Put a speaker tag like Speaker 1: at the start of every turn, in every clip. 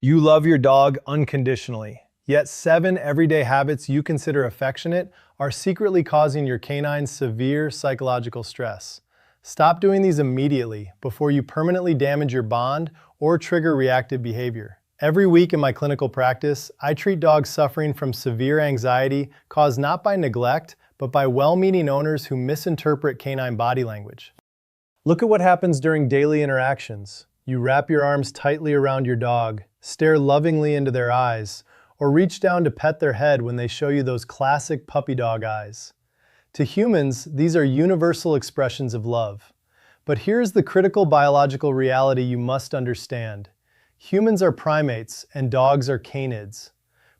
Speaker 1: You love your dog unconditionally, yet 7 everyday habits you consider affectionate are secretly causing your canine severe psychological stress. Stop doing these immediately before you permanently damage your bond or trigger reactive behavior. Every week in my clinical practice, I treat dogs suffering from severe anxiety caused not by neglect, but by well-meaning owners who misinterpret canine body language. Look at what happens during daily interactions. You wrap your arms tightly around your dog, stare lovingly into their eyes, or reach down to pet their head when they show you those classic puppy dog eyes. To humans, these are universal expressions of love. But here's the critical biological reality you must understand. Humans are primates and dogs are canids.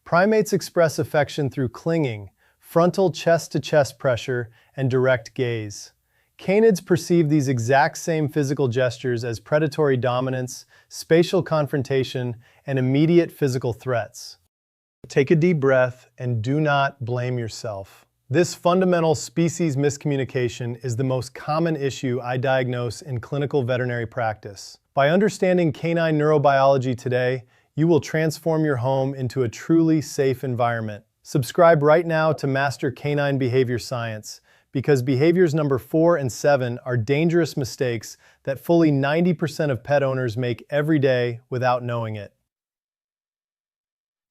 Speaker 1: Primates express affection through clinging, frontal chest-to-chest pressure, and direct gaze. Canids perceive these exact same physical gestures as predatory dominance, spatial confrontation, and immediate physical threats. Take a deep breath and do not blame yourself. This fundamental species miscommunication is the most common issue I diagnose in clinical veterinary practice. By understanding canine neurobiology today, you will transform your home into a truly safe environment. Subscribe right now to Master Canine Behavior Science, because behaviors number 4 and 7 are dangerous mistakes that fully 90% of pet owners make every day without knowing it.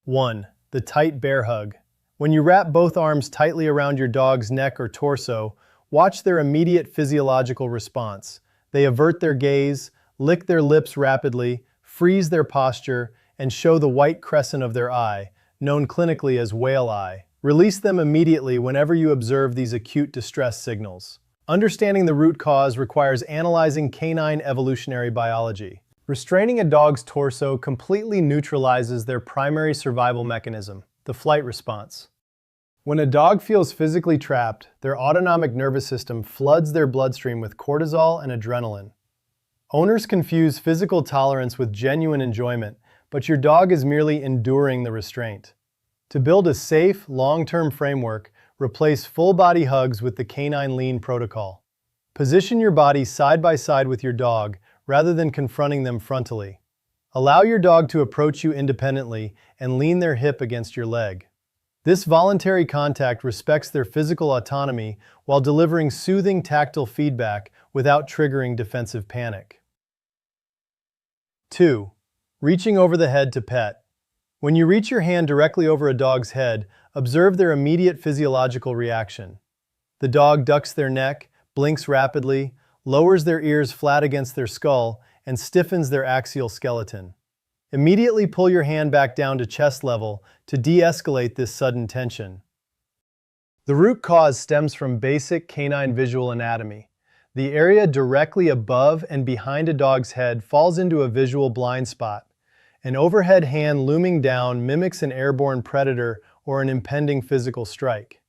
Speaker 1: 1. The tight bear hug. When you wrap both arms tightly around your dog's neck or torso, watch their immediate physiological response. They avert their gaze, lick their lips rapidly, freeze their posture, and show the white crescent of their eye, known clinically as whale eye. Release them immediately whenever you observe these acute distress signals. Understanding the root cause requires analyzing canine evolutionary biology. Restraining a dog's torso completely neutralizes their primary survival mechanism, the flight response. When a dog feels physically trapped, their autonomic nervous system floods their bloodstream with cortisol and adrenaline. Owners confuse physical tolerance with genuine enjoyment, but your dog is merely enduring the restraint. To build a safe, long-term framework, replace full-body hugs with the Canine Lean protocol. Position your body side by side with your dog rather than confronting them frontally. Allow your dog to approach you independently and lean their hip against your leg. This voluntary contact respects their physical autonomy while delivering soothing tactile feedback without triggering defensive panic. 2. Reaching over the head to pet. When you reach your hand directly over a dog's head, observe their immediate physiological reaction. The dog ducks their neck, blinks rapidly, lowers their ears flat against their skull, and stiffens their axial skeleton. Immediately pull your hand back down to chest level to de-escalate this sudden tension. The root cause stems from basic canine visual anatomy. The area directly above and behind a dog's head falls into a visual blind spot. An overhead hand looming down mimics an airborne predator or an impending physical strike.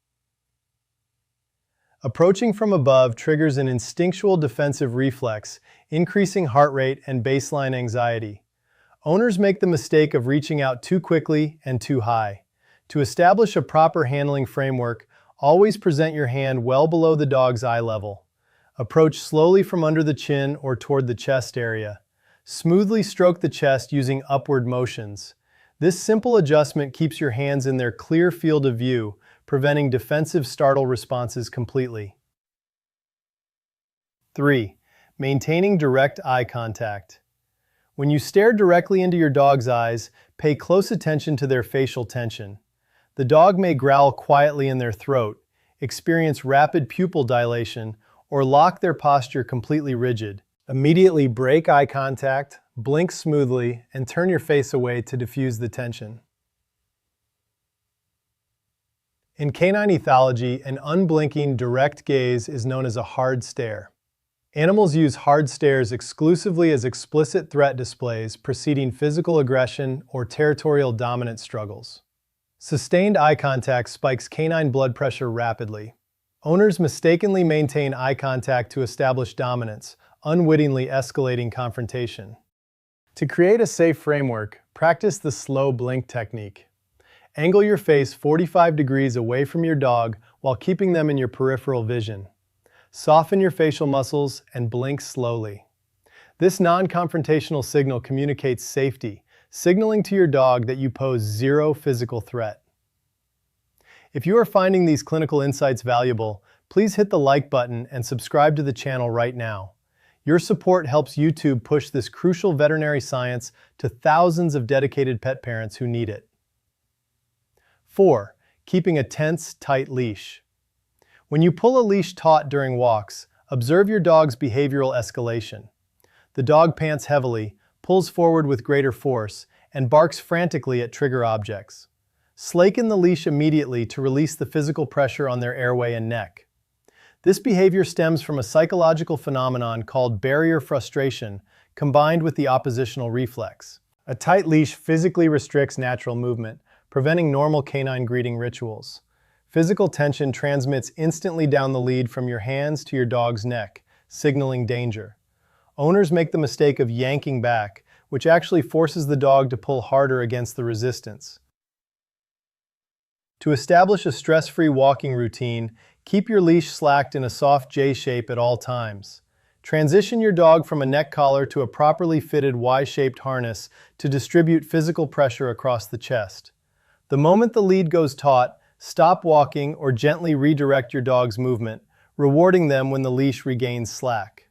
Speaker 1: Approaching from above triggers an instinctual defensive reflex, increasing heart rate and baseline anxiety. Owners make the mistake of reaching out too quickly and too high. To establish a proper handling framework, always present your hand well below the dog's eye level. Approach slowly from under the chin or toward the chest area. Smoothly stroke the chest using upward motions. This simple adjustment keeps your hands in their clear field of view, preventing defensive startle responses completely. 3. Maintaining direct eye contact. When you stare directly into your dog's eyes, pay close attention to their facial tension. The dog may growl quietly in their throat, experience rapid pupil dilation, or lock their posture completely rigid. Immediately break eye contact, blink smoothly, and turn your face away to diffuse the tension. In canine ethology, an unblinking, direct gaze is known as a hard stare. Animals use hard stares exclusively as explicit threat displays preceding physical aggression or territorial dominance struggles. Sustained eye contact spikes canine blood pressure rapidly. Owners mistakenly maintain eye contact to establish dominance, unwittingly escalating confrontation. To create a safe framework, practice the slow blink technique. Angle your face 45 degrees away from your dog while keeping them in your peripheral vision. Soften your facial muscles and blink slowly. This non-confrontational signal communicates safety, signaling to your dog that you pose zero physical threat. If you are finding these clinical insights valuable, please hit the like button and subscribe to the channel right now. Your support helps YouTube push this crucial veterinary science to thousands of dedicated pet parents who need it. 4. Keeping a tense, tight leash. When you pull a leash taut during walks, observe your dog's behavioral escalation. The dog pants heavily, pulls forward with greater force, and barks frantically at trigger objects. Slacken the leash immediately to release the physical pressure on their airway and neck. This behavior stems from a psychological phenomenon called barrier frustration, combined with the oppositional reflex. A tight leash physically restricts natural movement, preventing normal canine greeting rituals. Physical tension transmits instantly down the lead from your hands to your dog's neck, signaling danger. Owners make the mistake of yanking back, which actually forces the dog to pull harder against the resistance. To establish a stress-free walking routine, keep your leash slacked in a soft J shape at all times. Transition your dog from a neck collar to a properly fitted Y-shaped harness to distribute physical pressure across the chest. The moment the lead goes taut, stop walking or gently redirect your dog's movement, rewarding them when the leash regains slack.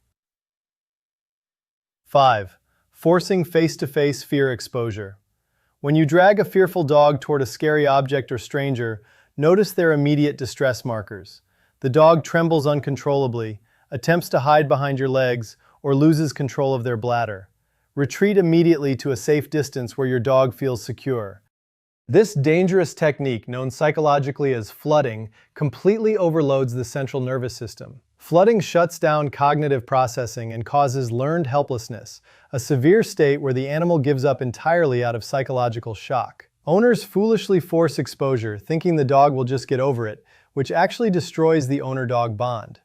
Speaker 1: 5. Forcing face-to-face fear exposure. When you drag a fearful dog toward a scary object or stranger, notice their immediate distress markers. The dog trembles uncontrollably, attempts to hide behind your legs, or loses control of their bladder. Retreat immediately to a safe distance where your dog feels secure. This dangerous technique, known psychologically as flooding, completely overloads the central nervous system. Flooding shuts down cognitive processing and causes learned helplessness, a severe state where the animal gives up entirely out of psychological shock. Owners foolishly force exposure, thinking the dog will just get over it, which actually destroys the owner-dog bond.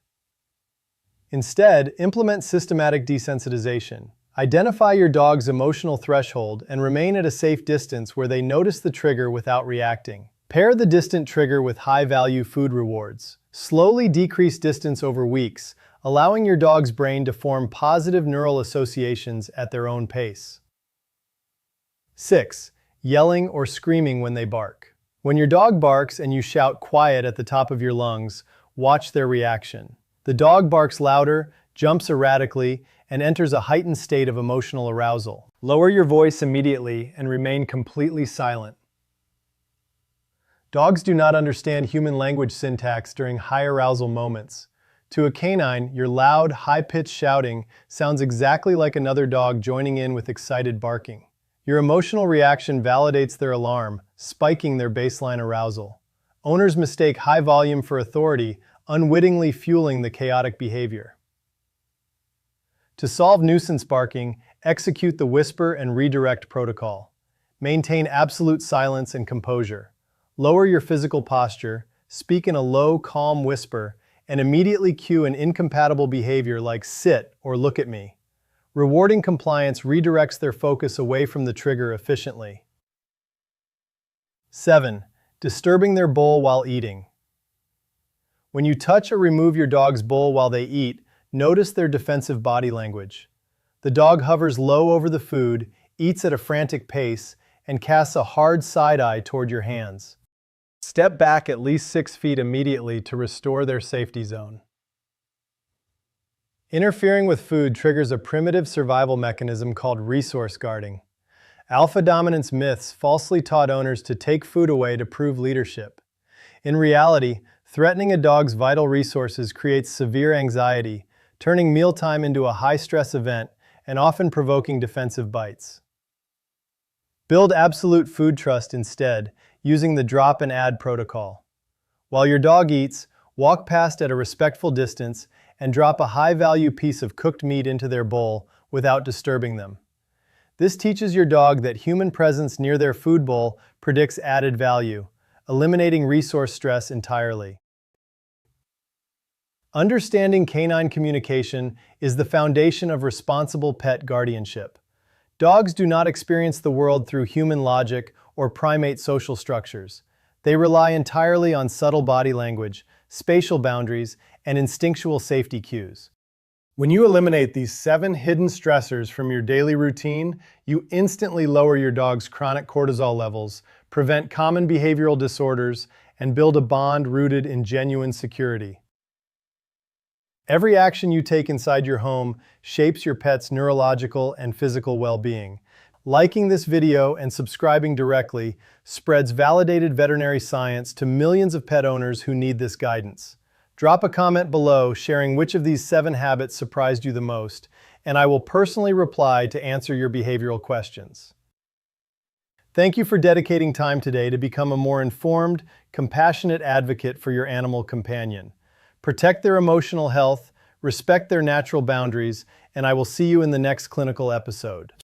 Speaker 1: Instead, implement systematic desensitization. Identify your dog's emotional threshold and remain at a safe distance where they notice the trigger without reacting. Pair the distant trigger with high-value food rewards. Slowly decrease distance over weeks, allowing your dog's brain to form positive neural associations at their own pace. 6. Yelling or screaming when they bark. When your dog barks and you shout quiet at the top of your lungs, watch their reaction. The dog barks louder, jumps erratically, and enters a heightened state of emotional arousal. Lower your voice immediately and remain completely silent. Dogs do not understand human language syntax during high arousal moments. To a canine, your loud, high-pitched shouting sounds exactly like another dog joining in with excited barking. Your emotional reaction validates their alarm, spiking their baseline arousal. Owners mistake high volume for authority, unwittingly fueling the chaotic behavior. To solve nuisance barking, execute the whisper and redirect protocol. Maintain absolute silence and composure. Lower your physical posture, speak in a low, calm whisper, and immediately cue an incompatible behavior like sit or look at me. Rewarding compliance redirects their focus away from the trigger efficiently. 7. Disturbing their bowl while eating. When you touch or remove your dog's bowl while they eat, notice their defensive body language. The dog hovers low over the food, eats at a frantic pace, and casts a hard side-eye toward your hands. Step back at least 6 feet immediately to restore their safety zone. Interfering with food triggers a primitive survival mechanism called resource guarding. Alpha dominance myths falsely taught owners to take food away to prove leadership. In reality, threatening a dog's vital resources creates severe anxiety, turning mealtime into a high-stress event and often provoking defensive bites. Build absolute food trust instead, using the drop and add protocol. While your dog eats, walk past at a respectful distance and drop a high-value piece of cooked meat into their bowl without disturbing them. This teaches your dog that human presence near their food bowl predicts added value, eliminating resource stress entirely. Understanding canine communication is the foundation of responsible pet guardianship. Dogs do not experience the world through human logic or primate social structures. They rely entirely on subtle body language, spatial boundaries, and instinctual safety cues. When you eliminate these 7 hidden stressors from your daily routine, you instantly lower your dog's chronic cortisol levels, prevent common behavioral disorders, and build a bond rooted in genuine security. Every action you take inside your home shapes your pet's neurological and physical well-being. Liking this video and subscribing directly spreads validated veterinary science to millions of pet owners who need this guidance. Drop a comment below sharing which of these 7 habits surprised you the most, and I will personally reply to answer your behavioral questions. Thank you for dedicating time today to become a more informed, compassionate advocate for your animal companion. Protect their emotional health, respect their natural boundaries, and I will see you in the next clinical episode.